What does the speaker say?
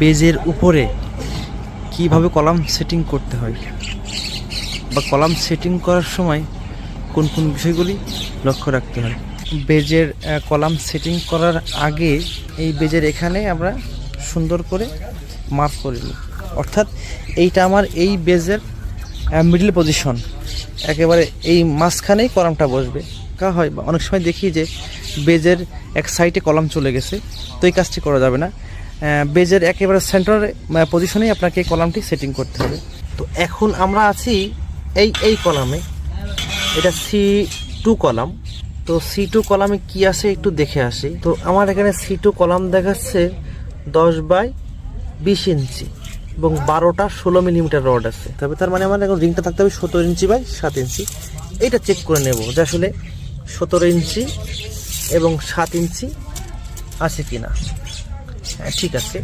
বেজের উপরে কিভাবে কলাম সেটিং করতে হয় বা কলাম সেটিং করার সময় কোন কোন বিষয়গুলি লক্ষ্য রাখতে হয়। বেজের কলাম সেটিং করার আগে এই বেজের এখানে আমরা সুন্দর করে মার্ক করে নিই, অর্থাৎ এইটা আমার এই বেজের মিডল পজিশন, একেবারে এই মাঝখানেই কলামটা বসবে। কা হয় বা অনেক সময় দেখি যে বেজের এক সাইডে কলাম চলে গেছে, তো এই কাজটি করা যাবে না। বেজের একেবারে সেন্টার পজিশনেই আপনাকে কলামটি সেটিং করতে হবে। তো এখন আমরা আছি এই কলামে, এটা C2 কলাম। তো C2 কলামে কি আছে একটু দেখে আসি। তো আমার এখানে C2 কলাম দেখাচ্ছে 10/20 ইঞ্চি এবং 12টা 16 মিলিমিটার রড আছে। তবে তার মানে আমার এখন রিংটা থাকতে হবে 17 ইঞ্চি বাই 7 ইঞ্চি। এইটা চেক করে নেব যে আসলে 17 ইঞ্চি এবং 7 ইঞ্চি আছে কিনা। হ্যাঁ, ঠিক আছে।